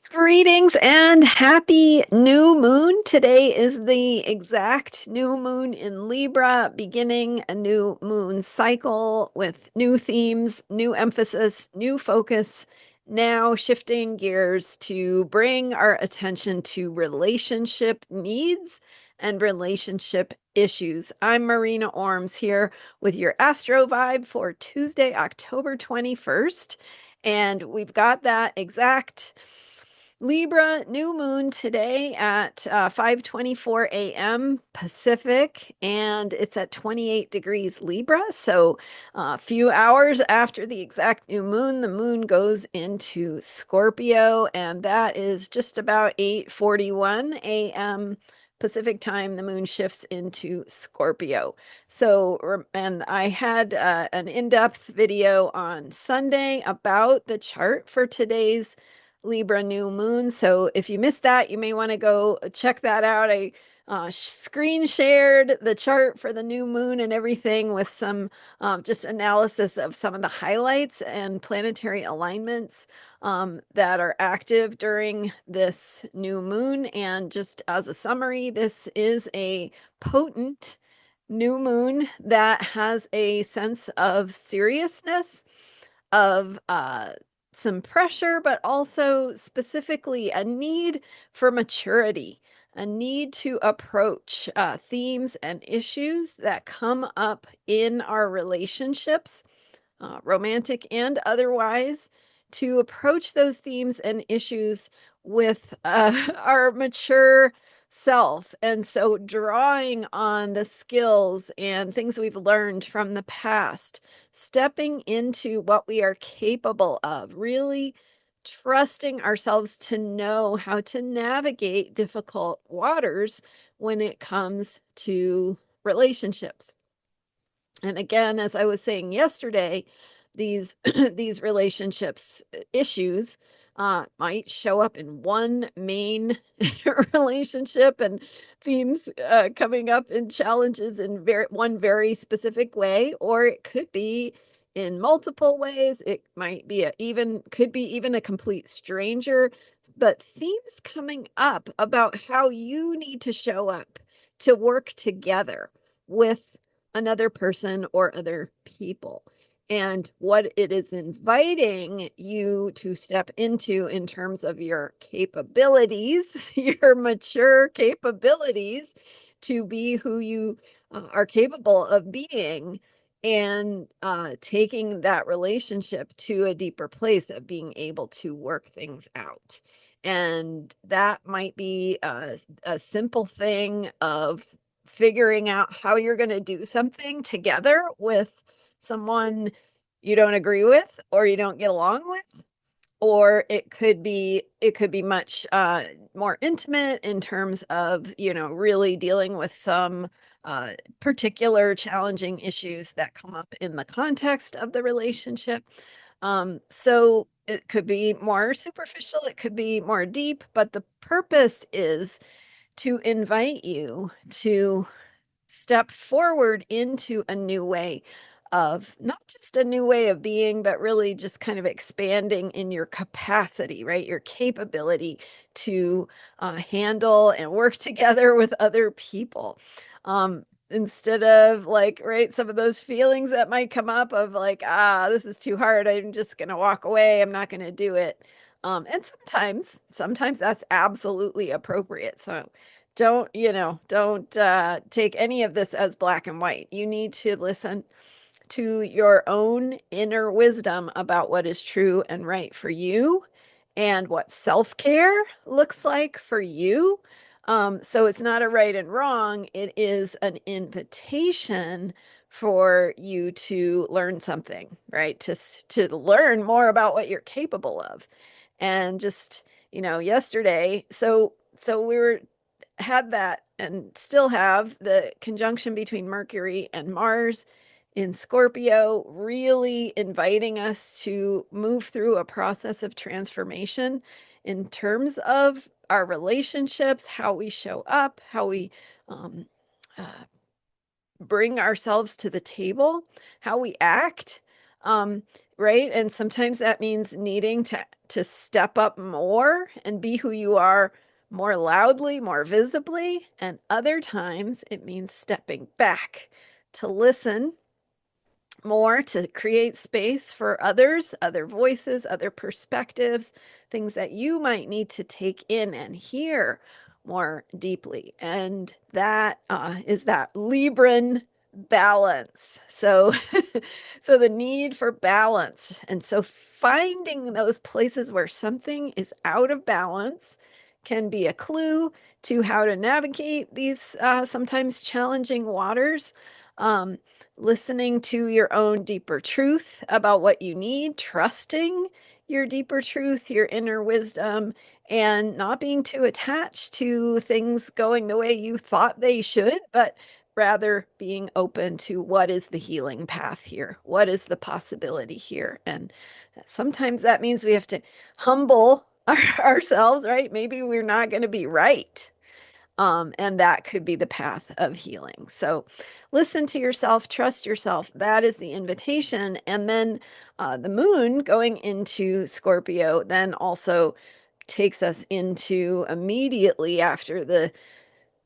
Greetings and happy new moon. Today is the exact new moon in Libra, beginning a new moon cycle with new themes, new emphasis, new focus. Now shifting gears to bring our attention to relationship needs and relationship issues. I'm Marina Orms here with your Astro vibe for Tuesday, October 21st. And we've got that exact Libra new moon today at 5:24 a.m. Pacific, and it's at 28 degrees Libra. So a few hours after the exact new moon, the moon goes into Scorpio, and that is just about 8:41 a.m. Pacific time. The moon shifts into Scorpio. So, and I had an in-depth video on Sunday about the chart for today's Libra New Moon. So if you missed that, you may want to go check that out. I screen shared the chart for the new moon and everything with some just analysis of some of the highlights and planetary alignments that are active during this new moon. And just as a summary, this is a potent new moon that has a sense of seriousness, of some pressure, but also specifically a need for maturity, a need to approach themes and issues that come up in our relationships, romantic and otherwise, to approach those themes and issues with our mature self. And so, drawing on the skills and things we've learned from the past, stepping into what we are capable of, really trusting ourselves to know how to navigate difficult waters when it comes to relationships. And again, as I was saying yesterday, these these relationships issues might show up in one main relationship, and themes coming up in challenges in one very specific way, or it could be in multiple ways. It might be could be even a complete stranger, but themes coming up about how you need to show up to work together with another person or other people, and what it is inviting you to step into in terms of your capabilities, your mature capabilities to be who you are capable of being, and taking that relationship to a deeper place of being able to work things out. And that might be a simple thing of figuring out how you're going to do something together with someone you don't agree with or you don't get along with, or it could be much more intimate in terms of, really dealing with some particular challenging issues that come up in the context of the relationship. So it could be more superficial, it could be more deep, but the purpose is to invite you to step forward into a new way of, not just a new way of being, but really just kind of expanding in your capacity, right? Your capability to handle and work together with other people. Instead of, like, right, some of those feelings that might come up of like, this is too hard, I'm just going to walk away, I'm not going to do it. And sometimes that's absolutely appropriate. So don't take any of this as black and white. You need to listen to your own inner wisdom about what is true and right for you and what self-care looks like for you. So it's not a right and wrong, it is an invitation for you to learn something, right? To learn more about what you're capable of. And just, yesterday, so we were had that and still have the conjunction between Mercury and Mars in Scorpio, really inviting us to move through a process of transformation in terms of our relationships, how we show up, how we um, uh, bring ourselves to the table, how we act. Um, right? And sometimes that means needing to step up more and be who you are more loudly, more visibly, and other times it means stepping back to listen more, to create space for others, other voices, other perspectives, things that you might need to take in and hear more deeply. And that is that Libran balance. So, so the need for balance. And so finding those places where something is out of balance can be a clue to how to navigate these sometimes challenging waters. Um, Listening to your own deeper truth about what you need, trusting your deeper truth, your inner wisdom, and not being too attached to things going the way you thought they should, but rather being open to what is the healing path here? What is the possibility here? And sometimes that means we have to humble ourselves, right? Maybe we're not going to be right, and that could be the path of healing. So listen to yourself, trust yourself. That is the invitation. And then the moon going into Scorpio then also takes us into immediately after the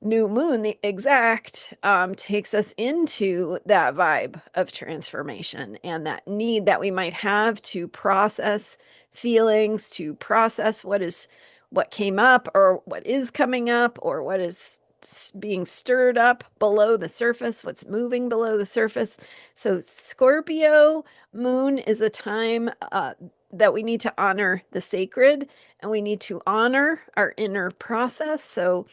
new moon, the exact, takes us into that vibe of transformation and that need that we might have to process feelings, to process what came up or what is coming up or what is being stirred up below the surface, what's moving below the surface. So Scorpio moon is a time that we need to honor the sacred and we need to honor our inner process. So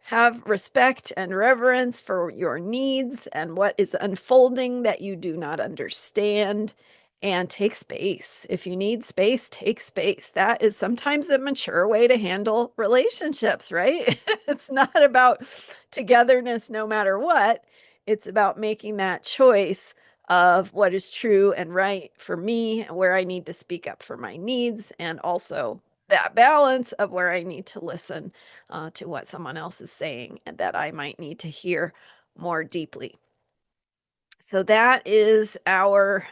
have respect and reverence for your needs and what is unfolding that you do not understand, and take space. If you need space, take space. That is sometimes a mature way to handle relationships, right? It's not about togetherness no matter what. It's about making that choice of what is true and right for me, where I need to speak up for my needs, and also that balance of where I need to listen to what someone else is saying and that I might need to hear more deeply. So that is our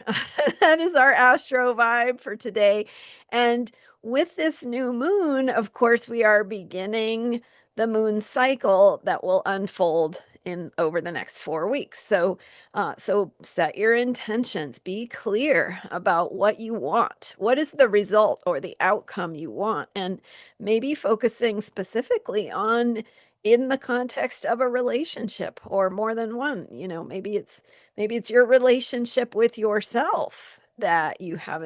that is our astro vibe for today. And with this new moon, of course, we are beginning the moon cycle that will unfold in over the next 4 weeks. So set your intentions. Be clear about what you want. What is the result or the outcome you want? And maybe focusing specifically on in the context of a relationship or more than one. Maybe it's your relationship with yourself that you have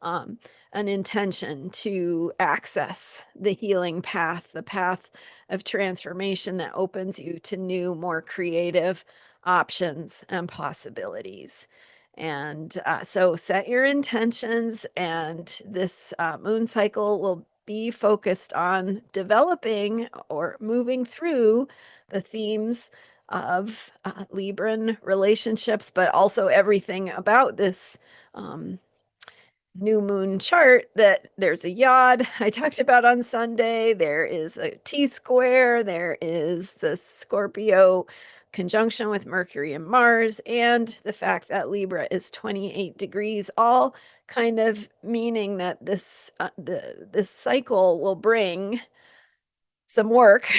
um, an intention to access the healing path, the path of transformation that opens you to new, more creative options and possibilities. And so set your intentions, and this moon cycle will be focused on developing or moving through the themes of Libran relationships, but also everything about this um, new moon chart. That there's a yod I talked about on Sunday, there is a T square, there is the Scorpio conjunction with Mercury and Mars, and the fact that Libra is 28 degrees, all kind of meaning that this cycle will bring some work,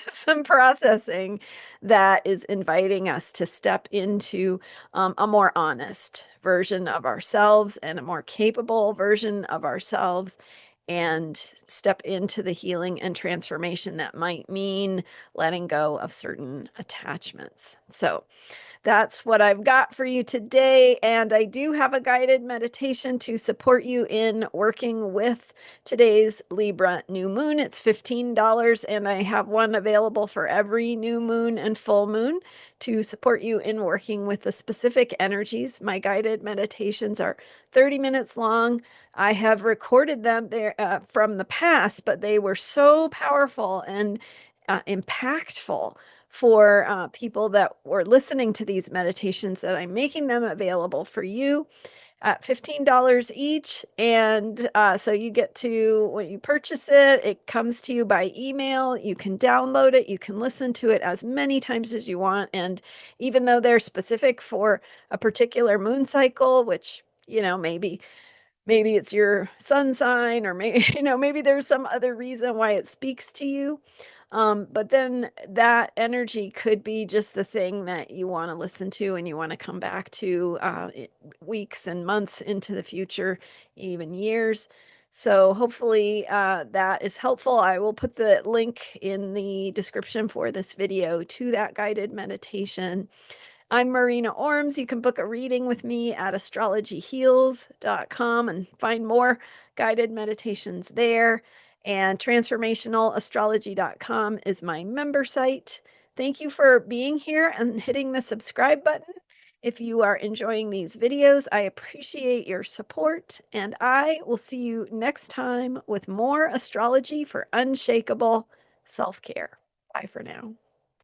some processing that is inviting us to step into a more honest version of ourselves and a more capable version of ourselves, and step into the healing and transformation that might mean letting go of certain attachments. So that's what I've got for you today. And I do have a guided meditation to support you in working with today's Libra new moon. It's $15, and I have one available for every new moon and full moon to support you in working with the specific energies. My guided meditations are 30 minutes long. I have recorded them there from the past, but they were so powerful and impactful for people that were listening to these meditations that I'm making them available for you at $15 each. And so you get to, when you purchase it, it comes to you by email. You can download it. You can listen to it as many times as you want. And even though they're specific for a particular moon cycle, which maybe it's your sun sign, or maybe maybe there's some other reason why it speaks to you. But then that energy could be just the thing that you want to listen to and you want to come back to weeks and months into the future, even years. So hopefully that is helpful. I will put the link in the description for this video to that guided meditation. I'm Marina Orms. You can book a reading with me at astrologyheals.com and find more guided meditations there. And transformationalastrology.com is my member site. Thank you for being here and hitting the subscribe button. If you are enjoying these videos, I appreciate your support, and I will see you next time with more astrology for unshakable self-care. Bye for now.